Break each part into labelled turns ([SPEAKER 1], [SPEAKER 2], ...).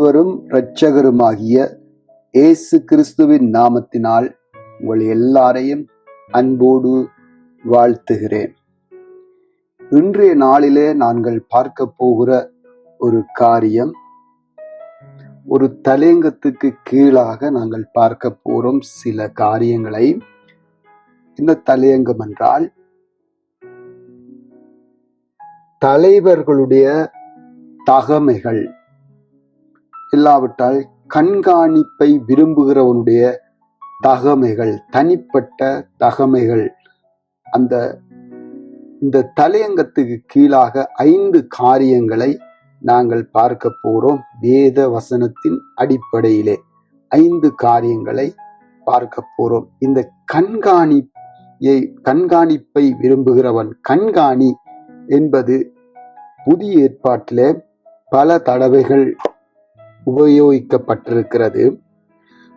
[SPEAKER 1] ஆண்டவரும் இரட்சகருமாகிய இயேசு கிறிஸ்துவின் நாமத்தினால் உங்கள் எல்லாரையும் அன்போடு வாழ்த்துகிறேன். இன்றைய நாளிலே நாங்கள் பார்க்க போகிற ஒரு காரியம், ஒரு தலையங்கத்துக்கு கீழாக நாங்கள் பார்க்க போறோம் சில காரியங்களை. இந்த தலையங்கம் என்றால் தலைவர்களுடைய தகமைகள், இல்லாவிட்டால் கண்காணிப்பை விரும்புகிறவனுடைய தகமைகள், தனிப்பட்ட தகமைகள். இந்த தலையங்கத்துக்கு கீழாக 5 காரியங்களை நாங்கள் பார்க்க போறோம். வேத வசனத்தின் அடிப்படையிலே 5 காரியங்களை பார்க்க போறோம். இந்த கண்காணிப்பை விரும்புகிறவன், கண்காணி என்பது புதிய ஏற்பாட்டிலே பல தடவைகள் உபயோகிக்கப்பட்டிருக்கிறது.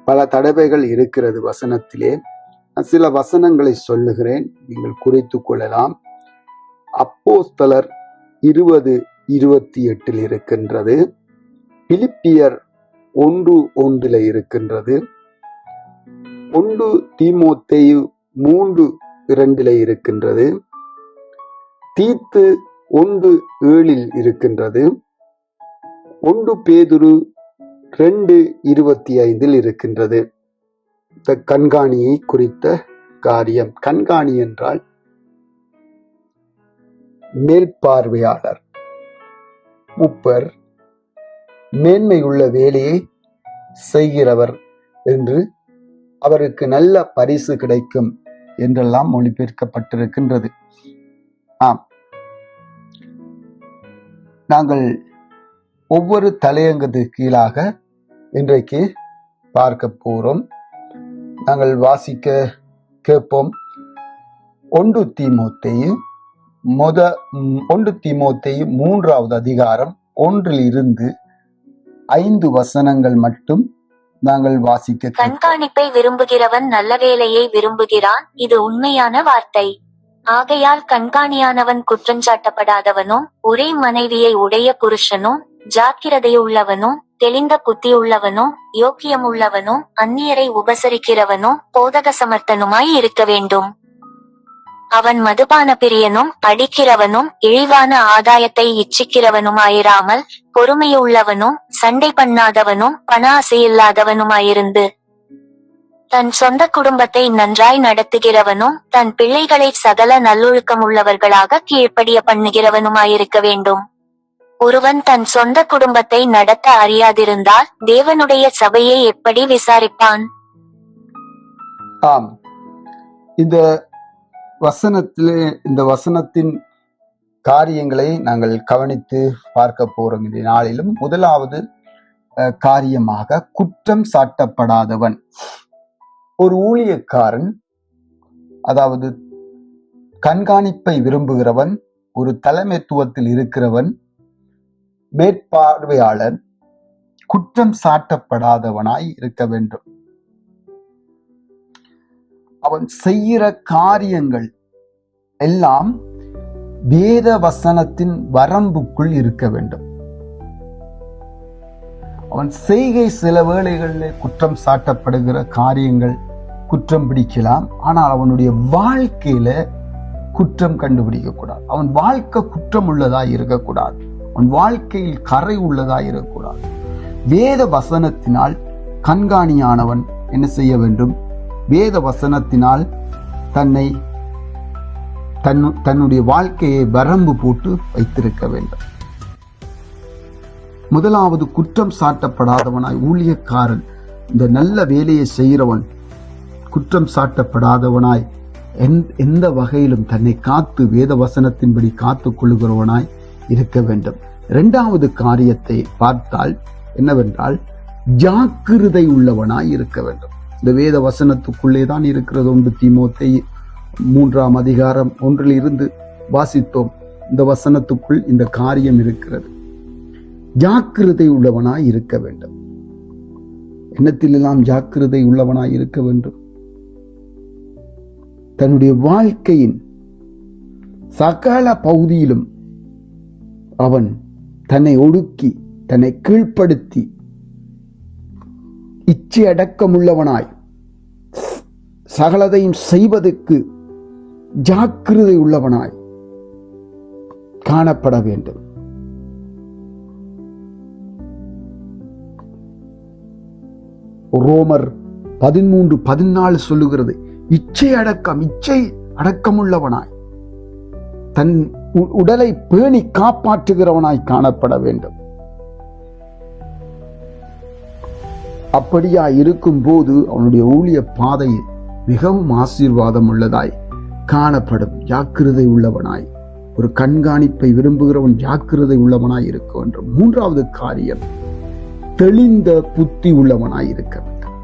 [SPEAKER 1] பல தடவைகள் இருக்கிறது வசனத்திலே. சில வசனங்களை சொல்லுகிறேன், நீங்கள் குறித்து கொள்ளலாம். அப்போஸ்தலர் 20:28 இருக்கின்றது. பிலிப்பியர் 1:1 இருக்கின்றது. 1 தீமோத்தேயு 3:2 இருக்கின்றது. தீத்து 1:7 இருக்கின்றது. 1 பேதுரு 2:25 இருக்கின்றது. இந்த கண்காணியை குறித்த காரியம். கண்காணி என்றால் மேற்பார்வையாளர், முப்பர், மேன்மையுள்ள வேலையை செய்கிறவர் என்று, அவருக்கு நல்ல பரிசு கிடைக்கும் என்றெல்லாம் மொழிபெயர்க்கப்பட்டிருக்கின்றது. ஆம், நாங்கள் ஒவ்வொரு தலையங்கத்துக்கு கீழாக இன்றைக்கு பார்க்க போறோம். நாங்கள் வாசிக்க கேட்போம். 1 தீமோத்தேயு 3வது அதிகாரம் 1 5 வசனங்கள் மட்டும் நாங்கள் வாசிக்க.
[SPEAKER 2] கண்காணிப்பை விரும்புகிறவன் நல்ல வேலையை விரும்புகிறான், இது உண்மையான வார்த்தை. ஆகையால் கண்காணியானவன் குற்றஞ்சாட்டப்படாதவனும், ஒரே மனைவியை உடைய புருஷனும், ஜாக்கிரதையுள்ளவனும், தெளிந்த புத்தியுள்ளவனும், யோக்கியமுள்ளவனும், அந்நியரை உபசரிக்கிறவனும், போதக சமர்த்தனுமாய் இருக்க வேண்டும். அவன் மதுபான பிரியனும், அடிக்கிறவனும், இழிவான ஆதாயத்தை இச்சிக்கிறவனுமாயிராமல் பொறுமையுள்ளவனும், சண்டை பண்ணாதவனும், பண ஆசையில்லாதவனுமாயிருந்து தன் சொந்த குடும்பத்தை நன்றாய் நடத்துகிறவனும், தன் பிள்ளைகளை சகல நல்லொழுக்கமுள்ளவர்களாக கீழ்ப்படிய பண்ணுகிறவனுமாயிருக்க வேண்டும். ஒருவன் தன் சொந்த குடும்பத்தை நடத்த அறியாதிருந்தால் தேவனுடைய சபையை எப்படி விசாரிப்பான்?
[SPEAKER 1] ஆம், இந்த வசனத்தின் காரியங்களை நாங்கள் கவனித்து பார்க்க போறோம் இந்த நாளிலும். முதலாவது காரியமாக, குற்றம் சாட்டப்படாதவன். ஒரு ஊழியக்காரன், அதாவது கண்காணிப்பை விரும்புகிறவன், ஒரு தலைமைத்துவத்தில் இருக்கிறவன், மேற்பார்வையாளர், குற்றம் சாட்டப்படாதவனாய் இருக்க வேண்டும். அவன் செய்கிற காரியங்கள் எல்லாம் வேத வசனத்தின் வரம்புக்குள் இருக்க வேண்டும். அவன் செய்கை சில வேளைகளில் குற்றம் சாட்டப்படுகிற காரியங்கள் குற்றம் பிடிக்கலாம். ஆனால் அவனுடைய வாழ்க்கையில குற்றம் கண்டுபிடிக்க கூடாது. அவன் வாழ்க்கை குற்றம் உள்ளதாய் இருக்கக்கூடாது. அவன் வாழ்க்கையில் கரை உள்ளதாய் இருக்கக்கூடாது. வேத வசனத்தினால் கண்காணியானவன் என்ன செய்ய வேண்டும்? வேத வசனத்தினால் தன்னுடைய வாழ்க்கையை வரம்பு போட்டு வைத்திருக்க வேண்டும். முதலாவது, குற்றம் சாட்டப்படாதவனாய் ஊழியக்காரன், இந்த நல்ல வேலையை செய்கிறவன் குற்றம் சாட்டப்படாதவனாய் எந்த வகையிலும் தன்னை காத்து வேத வசனத்தின்படி காத்துக் கொள்ளுகிறவனாய் இருக்க வேண்டும். 2வது காரியத்தை பார்த்தால் என்னவென்றால், ஜாக்கிரதை உள்ளவனாய் இருக்க வேண்டும். இந்த வேத வசனத்துக்குள்ளே தான் இருக்கிறது. 1 தீமோத்தேயு 3ஆம் அதிகாரம் 1 வாசித்தோம். இந்த வசனத்துக்குள் இந்த காரியம் இருக்கிறது. ஜாக்கிரதை உள்ளவனாய் இருக்க வேண்டும். எண்ணத்திலெல்லாம் ஜாக்கிரதை உள்ளவனாய் இருக்க வேண்டும். தன்னுடைய வாழ்க்கையின் சகல பகுதியிலும் அவன் தன்னை ஒடுக்கி, தன்னை கீழ்ப்படுத்தி இச்சை அடக்கமுள்ளவனாய் சகலதையும் செய்வதற்கு ஜாக்கிரதை உள்ளவனாய் காணப்பட வேண்டும். ரோமர் 13:14 சொல்லுகிறது, இச்சை அடக்கமுள்ளவனாய் தன் உடலை பேணி காப்பாற்றுகிறவனாய் காணப்பட வேண்டும். அப்படியா இருக்கும் போது அவனுடைய ஊழிய பாதையில் மிகவும் ஆசீர்வாதம் உள்ளதாய் காணப்படும். ஜாக்கிரதை உள்ளவனாய், ஒரு கண்காணிப்பை விரும்புகிறவன் ஜாக்கிரதை உள்ளவனாய் இருக்க வேண்டும். மூன்றாவது காரியம், தெளிந்த புத்தி உள்ளவனாய் இருக்க வேண்டும்.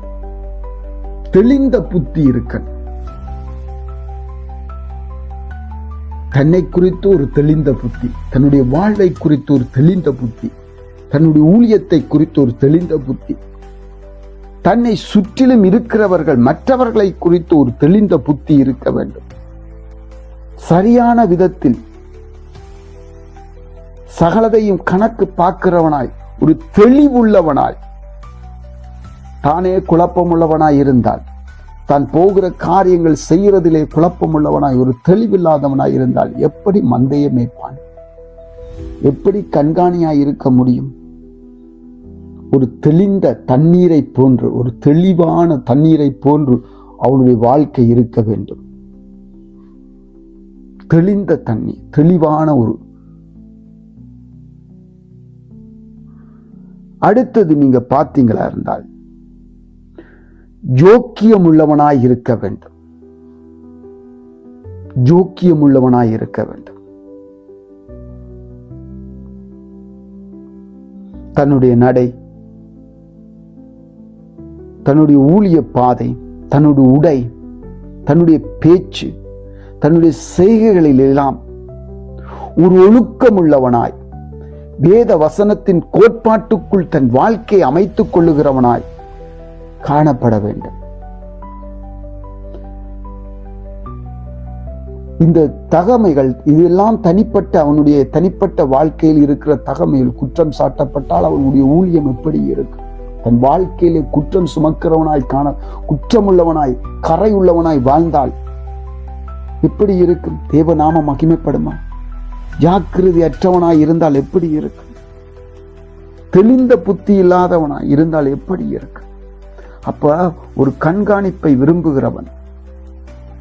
[SPEAKER 1] தெளிந்த புத்தி இருக்க, தன்னை குறித்து ஒரு தெளிந்த புத்தி, தன்னுடைய வாழ்வை குறித்து ஒரு தெளிந்த புத்தி, தன்னுடைய ஊழியத்தை குறித்து ஒரு தெளிந்த புத்தி, தன்னை சுற்றிலும் இருக்கிறவர்கள் மற்றவர்களை குறித்து ஒரு தெளிந்த புத்தி இருக்க வேண்டும். சரியான விதத்தில் சகலதையும் கணக்கு பார்க்கிறவனாய், ஒரு தெளிவுள்ளவனாய், தானே குழப்பமுள்ளவனாய் இருந்தால், தான் போகிற காரியங்கள் செய்யறதிலே குழப்பமுள்ளவனாய், ஒரு தெளிவில்லாதவனாய் இருந்தால் எப்படி மந்தையை மேய்ப்பான்? எப்படி கண்காணியாய் இருக்க முடியும்? ஒரு தெளிந்த தண்ணீரை போன்று, ஒரு தெளிவான தண்ணீரை போன்று அவனுடைய வாழ்க்கை இருக்க வேண்டும். தெளிந்த தண்ணீர், தெளிவான ஒரு. அடுத்தது நீங்க பார்த்தீங்களா இருந்தால் ஜோக்கியம் உள்ளவனாய் இருக்க வேண்டும். ஜோக்கியம் உள்ளவனாய் இருக்க வேண்டும். தன்னுடைய நடை, தன்னுடைய ஊழிய பாதை, தன்னுடைய உடை, தன்னுடைய பேச்சு, தன்னுடைய செய்கைகளில் எல்லாம் ஒரு ஒழுக்கம் உள்ளவனாய், வேத வசனத்தின் கோட்பாட்டுக்குள் தன் வாழ்க்கையை அமைத்துக் கொள்ளுகிறவனாய் காணப்பட வேண்டும். இந்த தகமைகள் இதெல்லாம் தனிப்பட்ட, அவனுடைய தனிப்பட்ட வாழ்க்கையில் இருக்கிற தகமைகள் குற்றம் சாட்டப்பட்டால் அவனுடைய ஊழியம் எப்படி இருக்கும்? தன் வாழ்க்கையிலே குற்றம் சுமக்கிறவனாய் குற்றமுள்ளவனாய் கரை உள்ளவனாய் வாழ்ந்தால் எப்படி இருக்கும்? தேவநாம மகிமைப்படுமா? ஜாக்கிரதை அற்றவனாய் இருந்தால் எப்படி இருக்கும்? தெளிந்த புத்தி இல்லாதவனாய் இருந்தால் எப்படி இருக்கும்? அப்ப ஒரு கண்காணிப்பை விரும்புகிறவன்,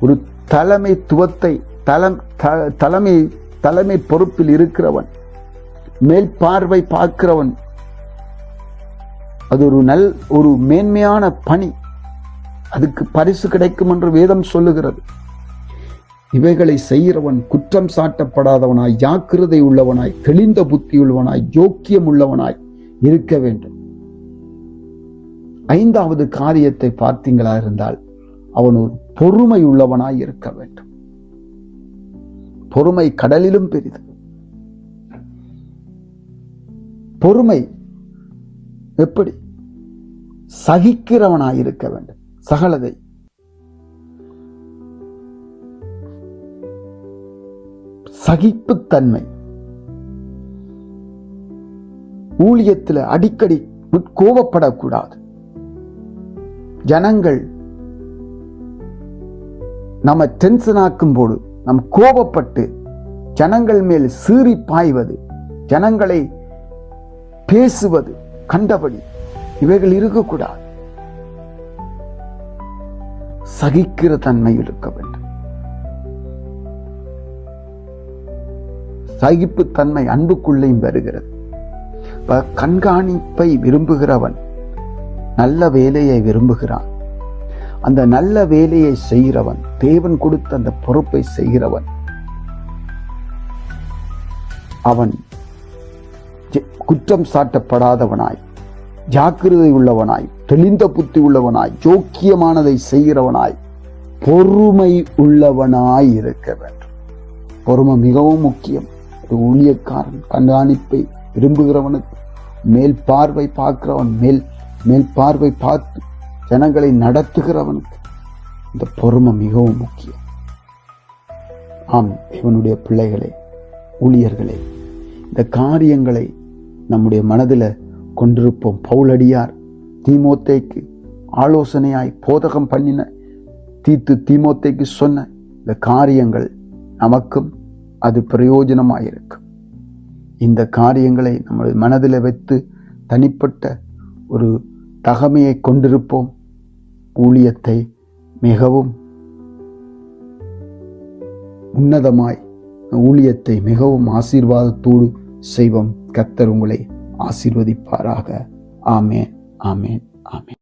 [SPEAKER 1] ஒரு தலைமைத்துவத்தை தலைமை பொறுப்பில் இருக்கிறவன், மேல் பார்வை பார்க்கிறவன், அது ஒரு மேன்மையான பணி, அதுக்கு பரிசு கிடைக்கும் என்று வேதம் சொல்லுகிறது. இவைகளை செய்கிறவன் குற்றம் சாட்டப்படாதவனாய், ஜாக்கிரதை உள்ளவனாய், தெளிந்த புத்தி உள்ளவனாய், ஜோக்கியம் உள்ளவனாய் இருக்க வேண்டும். ஐந்தாவது காரியத்தை பார்த்தீங்களா இருந்தால் அவன் ஒரு பொறுமை உள்ளவனாய் இருக்க வேண்டும். பொறுமை கடலிலும் பெரிது. பொறுமை எப்படி? சகிக்கிறவனாய் இருக்க வேண்டும். சகலதை சகிப்புத்தன்மை. ஊழியத்தில் அடிக்கடி கோபப்படக்கூடாது. ஜனங்கள் நம்ம டென்ஷன் ஆக்கும் போது நம் கோபப்பட்டு ஜனங்கள் மேல் சீறி பாய்வது, ஜனங்களை பேசுவது கண்டபடி, இவைகள் இருக்கக்கூடாது. சகிக்கிற தன்மை இருக்க வேண்டும். சகிப்பு தன்மை அன்புக்குள்ளேயும் வருகிறது. கண்காணிப்பை விரும்புகிறவன் நல்ல வேலையை விரும்புகிறான். அந்த நல்ல வேலையை செய்கிறவன், தேவன் கொடுத்த அந்த பொறுப்பை செய்கிறவன், அவன் குற்றம் சாட்டப்படாதவனாய், ஜாக்கிரதை உள்ளவனாய், தெளிந்த புத்தி உள்ளவனாய், ஜோக்கியமானதை செய்கிறவனாய், பொறுமை உள்ளவனாய் இருக்க வேண்டும். பொறுமை மிகவும் முக்கியம். ஊழியக்காரன் கண்காணிப்பை விரும்புகிறவனுக்கு, மேல் பார்வை பார்க்கிறவன், மேல் பார்வை பார்த்து ஜனங்களை நடத்துகிறவனுக்கு இந்த பொறுமை மிகவும் முக்கியம். ஆம், இவனுடைய பிள்ளைகளே, ஊழியர்களே, இந்த காரியங்களை நம்முடைய மனதில் கொண்டிருப்போம். பவுலடியார் தீமோத்தேக்கு ஆலோசனையாய் போதகம் பண்ணின தீமோத்தேக்கு சொன்ன இந்த காரியங்கள் நமக்கும் அது பிரயோஜனமாயிருக்கும். இந்த காரியங்களை நம்ம மனதில் வைத்து தனிப்பட்ட ஒரு தகமையை கொண்டிருப்போம். ஊழியத்தை மிகவும் உன்னதமாய், ஊழியத்தை மிகவும் ஆசீர்வாதத்தோடு செய்வோம். கர்த்தர் உங்களை ஆசீர்வதிப்பாராக. ஆமேன், ஆமேன், ஆமேன்.